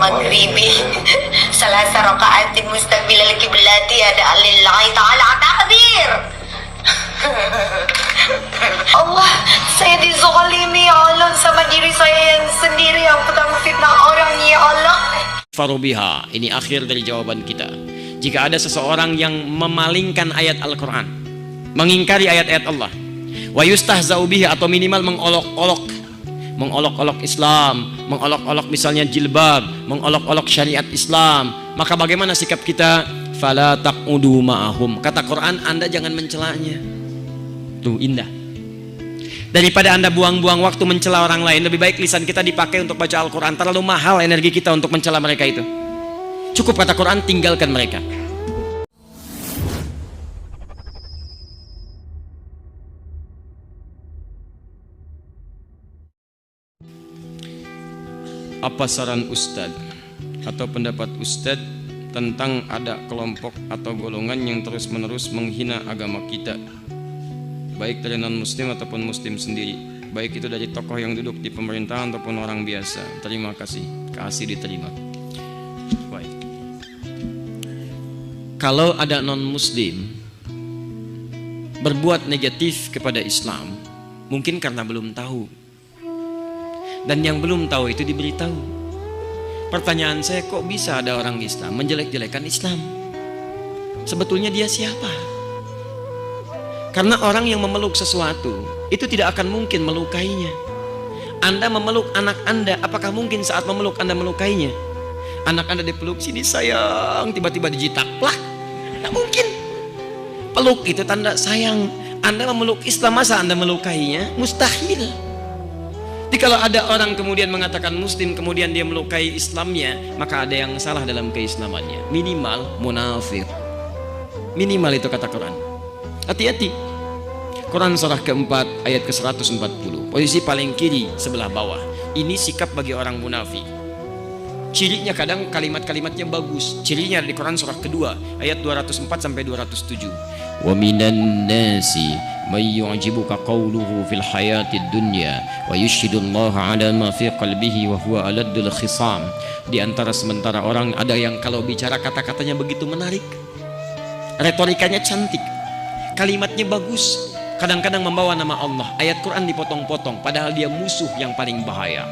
maghribi salasa raka'atin mustaqbilal kiblati ada lillahi ta'ala takbir. Allah, saya dizalimi ya Allah, sama diri saya yang sendiri yang petang fitnah orang ya Allah. Farubiha, ini akhir dari jawaban kita. Jika ada seseorang yang memalingkan ayat Al-Quran, mengingkari ayat-ayat Allah, wa yustahza'u bihi, atau minimal mengolok-olok Islam, mengolok-olok misalnya jilbab, mengolok-olok syariat Islam, maka bagaimana sikap kita? Fala taqudu ma'ahum. Kata Quran, Anda jangan mencelanya. Tuh, indah. Daripada Anda buang-buang waktu mencela orang lain, lebih baik lisan kita dipakai untuk baca Al-Quran. Terlalu mahal energi kita untuk mencela mereka itu. Cukup, kata Quran, tinggalkan mereka. Apa saran Ustadz atau pendapat Ustadz tentang ada kelompok atau golongan yang terus-menerus menghina agama kita, baik dari non-muslim ataupun muslim sendiri, baik itu dari tokoh yang duduk di pemerintahan ataupun orang biasa? Terima kasih. Kasih diterima. Baik. Kalau ada non-muslim berbuat negatif kepada Islam, mungkin karena belum tahu, dan yang belum tahu itu diberitahu. Pertanyaan saya, kok bisa ada orang Islam menjelek-jelekan Islam? Sebetulnya dia siapa? Karena orang yang memeluk sesuatu itu tidak akan mungkin melukainya. Anda memeluk anak Anda, apakah mungkin saat memeluk Anda melukainya? Anak Anda dipeluk, sini sayang, tiba-tiba dijitak, plak. Tidak mungkin. Peluk itu tanda sayang. Anda memeluk Islam, masa Anda melukainya? Mustahil. Jadi kalau ada orang kemudian mengatakan muslim, kemudian dia melukai Islamnya, maka ada yang salah dalam keislamannya. Minimal munafik. Minimal itu kata Quran. Hati-hati. Quran surah keempat ayat ke-140, posisi paling kiri sebelah bawah. Ini sikap bagi orang munafik. Cirinya kadang kalimat-kalimatnya bagus. Cirinya di Quran surah kedua ayat 204 sampai 207. Wa minan nasi may yu'jibuka qawluhu fil hayatid dunya wa yushhidullaha ala ma fi qalbihi wa huwa aladdul khisam. Di antara sementara orang ada yang kalau bicara kata-katanya begitu menarik, retorikanya cantik, kalimatnya bagus, kadang-kadang membawa nama Allah, ayat Quran dipotong-potong, padahal dia musuh yang paling bahaya.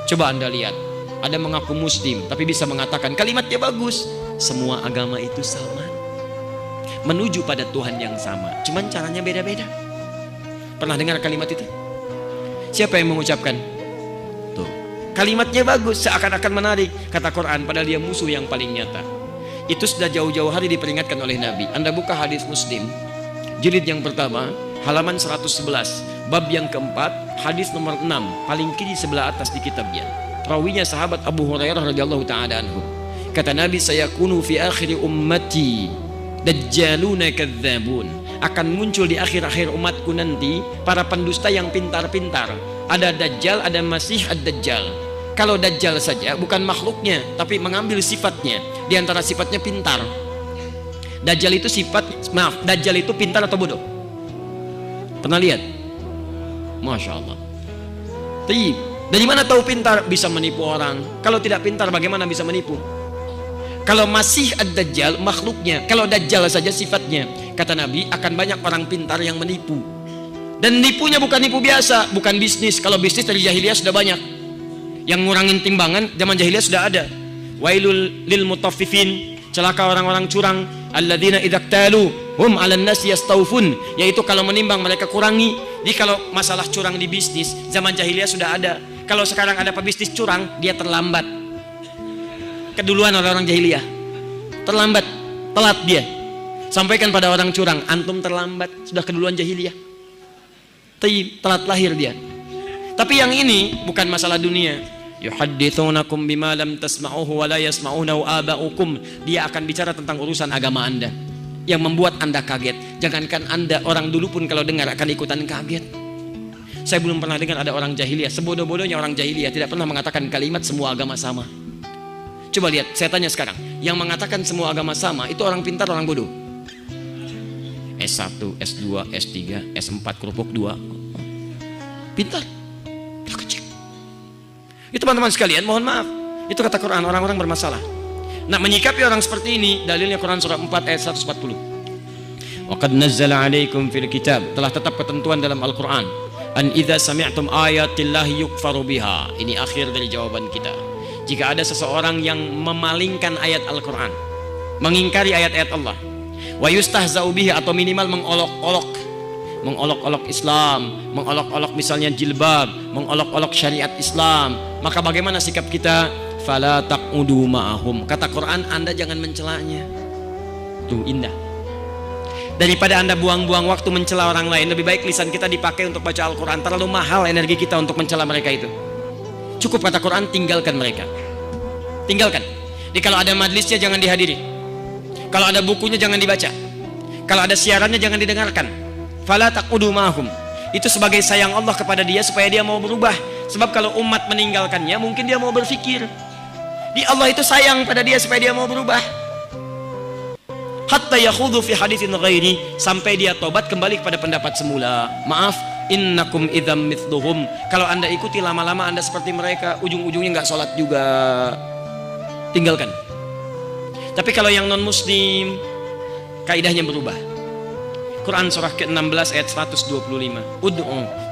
Coba Anda lihat, ada mengaku muslim tapi bisa mengatakan kalimatnya bagus. Semua agama itu sama, menuju pada Tuhan yang sama, cuman caranya beda-beda. Pernah dengar kalimat itu? Siapa yang mengucapkan? Tuh, kalimatnya bagus, seakan-akan menarik, kata Quran, padahal dia musuh yang paling nyata. Itu sudah jauh-jauh hari diperingatkan oleh Nabi. Anda buka hadis Muslim jilid yang pertama halaman 111, bab yang keempat, hadis nomor 6, paling kiri sebelah atas di kitabnya. Rawinya sahabat Abu Hurairah radhiyallahu ta'ala anhu. Kata Nabi, sayakunu fi akhir ummati dajjaluna kadzabun. Akan muncul di akhir-akhir umatku nanti para pendusta yang pintar-pintar. Ada Dajjal, ada Masih ad-Dajjal. Kalau Dajjal saja bukan makhluknya, tapi mengambil sifatnya. Di antara sifatnya pintar. Dajjal itu Dajjal itu pintar atau bodoh? Pernah lihat? Masya Allah. Dari mana tahu pintar? Bisa menipu orang. Kalau tidak pintar bagaimana bisa menipu? Kalau Masih ad-Dajjal makhluknya, kalau Dajjal saja sifatnya, kata Nabi, akan banyak orang pintar yang menipu. Dan nipunya bukan nipu biasa, bukan bisnis. Kalau bisnis dari jahiliyah sudah banyak. Yang ngurangin timbangan zaman jahiliyah sudah ada. Wailul lil mutaffifin, celaka orang-orang curang, alladzina idaktalu hum 'alan nas yastawfun, yaitu kalau menimbang mereka kurangi. Jadi kalau masalah curang di bisnis zaman jahiliyah sudah ada. Kalau sekarang ada pebisnis curang, dia terlambat. Keduluan orang-orang jahiliyah. Terlambat, telat dia. Sampaikan pada orang curang, antum terlambat, sudah keduluan jahiliyah. Telat lahir dia. Tapi yang ini bukan masalah dunia. Yuhadditsunakum bima lam tasma'uhu wa la yasma'uhu aba'ukum. Dia akan bicara tentang urusan agama Anda yang membuat Anda kaget. Jangankan Anda, orang dulu pun kalau dengar akan ikutan kaget. Saya belum pernah dengar ada orang jahiliyah, sebodoh-bodohnya orang jahiliyah tidak pernah mengatakan kalimat semua agama sama. Coba lihat, saya tanya sekarang, yang mengatakan semua agama sama itu orang pintar, orang bodoh? S1, S2, S3, S4, kerupuk 2. Pintar. Itu teman-teman sekalian, mohon maaf. Itu kata Quran, orang-orang bermasalah. Nah, menyikapi orang seperti ini, dalilnya Quran surah 4 ayat 140. Wa qad nazzala 'alaikum fil kitab, telah tetap ketentuan dalam Al-Qur'an, an idza sami'tum ayatillahi yukfaru biha. Ini akhir dari jawaban kita. Jika ada seseorang yang memalingkan ayat Al-Qur'an, mengingkari ayat-ayat Allah, wa yustahza'u bihi, atau minimal mengolok-olok Islam, mengolok-olok misalnya jilbab, mengolok-olok syariat Islam, maka bagaimana sikap kita? Fala taqudu ma'ahum. Kata Quran, Anda jangan mencelanya. Tuh indah. Daripada Anda buang-buang waktu mencela orang lain, lebih baik lisan kita dipakai untuk baca Al-Quran. Terlalu mahal energi kita untuk mencela mereka itu. Cukup kata Quran, tinggalkan mereka. Tinggalkan. Jadi kalau ada majlisnya jangan dihadiri. Kalau ada bukunya jangan dibaca. Kalau ada siarannya jangan didengarkan. Fala taqudu ma'ahum. Itu sebagai sayang Allah kepada dia supaya dia mau berubah. Sebab kalau umat meninggalkannya, mungkin dia mau berpikir. Di Allah itu sayang pada dia supaya dia mau berubah. Hatta yakhudhu fi haditsin ghairi, sampai dia tobat kembali kepada pendapat semula. Maaf, innakum idzam mithluhum. Kalau Anda ikuti lama-lama Anda seperti mereka, ujung-ujungnya nggak sholat juga. Tinggalkan. Tapi kalau yang non muslim, kaidahnya berubah. Quran surah ke-16 ayat 125. Ud'u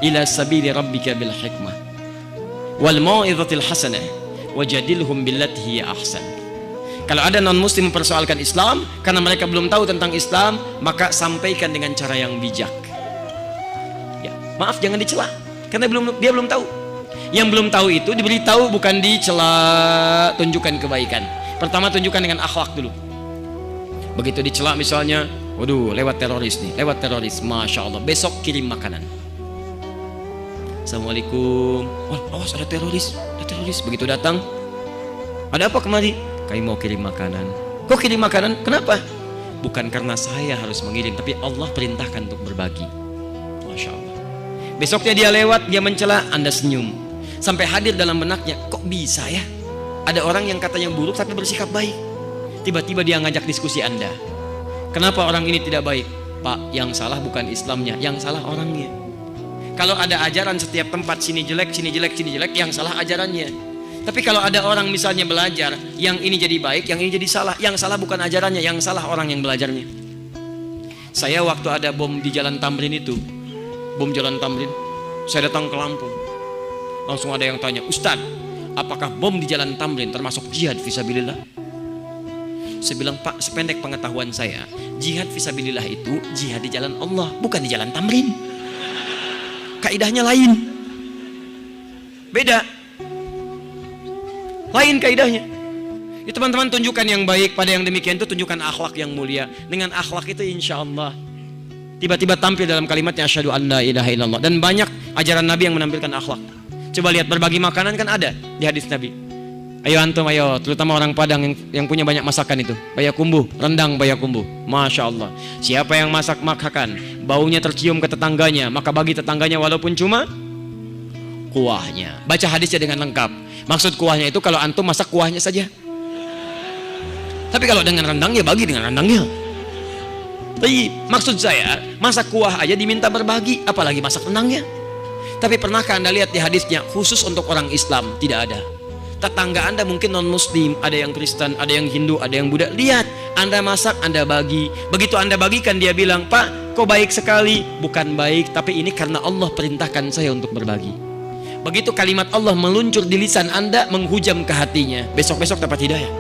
ila sabili rabbika bil hikmah wal mau'izatil hasanah wajadilhum billati hiya ahsan. Kalau ada non muslim mempersoalkan Islam karena mereka belum tahu tentang Islam, maka sampaikan dengan cara yang bijak. Ya, maaf jangan dicela karena dia belum tahu. Yang belum tahu itu diberitahu, bukan dicela. Tunjukkan kebaikan. Pertama tunjukkan dengan akhlak dulu. Begitu dicela misalnya, waduh lewat teroris nih, lewat teroris, masya Allah, besok kirim makanan. Assalamualaikum. Wah, awas ada teroris, ada teroris. Begitu datang, ada apa kemari? Kami mau kirim makanan. Kok kirim makanan? Kenapa? Bukan karena saya harus mengirim, tapi Allah perintahkan untuk berbagi. Masya Allah. Besoknya dia lewat, dia mencela, Anda senyum. Sampai hadir dalam benaknya, kok bisa ya? Ada orang yang katanya buruk tapi bersikap baik. Tiba-tiba dia ngajak diskusi Anda. Kenapa orang ini tidak baik? Pak, yang salah bukan Islamnya, yang salah orangnya. Kalau ada ajaran setiap tempat, sini jelek, sini jelek, sini jelek, yang salah ajarannya. Tapi kalau ada orang misalnya belajar, yang ini jadi baik, yang ini jadi salah. Yang salah bukan ajarannya, yang salah orang yang belajarnya. Saya waktu ada bom di Jalan Tamrin itu, bom Jalan Tamrin, saya datang ke Lampung. Langsung ada yang tanya, Ustadz, apakah bom di Jalan Tamrin termasuk jihad fisabilillah? Saya bilang, Pak, sependek pengetahuan saya, jihad fisabilillah itu jihad di jalan Allah, bukan di Jalan Tamrin. Kaidahnya lain, beda, lain kaidahnya. Ya, teman-teman, tunjukkan yang baik pada yang demikian itu, tunjukkan akhlak yang mulia. Dengan akhlak itu insya Allah tiba-tiba tampil dalam kalimatnya asyhadu an la ilaha illallah. Dan banyak ajaran Nabi yang menampilkan akhlak. Coba lihat, berbagi makanan kan ada di hadis Nabi. Ayo antum, ayo, terutama orang Padang yang punya banyak masakan itu, bayakumbuh, rendang bayakumbuh, masya Allah. Siapa yang masak makan, baunya tercium ke tetangganya, maka bagi tetangganya walaupun cuma kuahnya. Baca hadisnya dengan lengkap. Maksud kuahnya itu kalau antum masak kuahnya saja. Tapi kalau dengan rendangnya, bagi dengan rendangnya. Tapi maksud saya, masak kuah aja diminta berbagi, apalagi masak rendangnya. Tapi pernahkah Anda lihat di hadisnya khusus untuk orang Islam? Tidak ada. Tetangga Anda mungkin non muslim, ada yang Kristen, ada yang Hindu, ada yang Buddha. Lihat, Anda masak, Anda bagi. Begitu Anda bagikan, dia bilang, Pak, kok baik sekali. Bukan baik, tapi ini karena Allah perintahkan saya untuk berbagi. Begitu kalimat Allah meluncur di lisan Anda, menghujam ke hatinya, besok-besok dapat hidayah.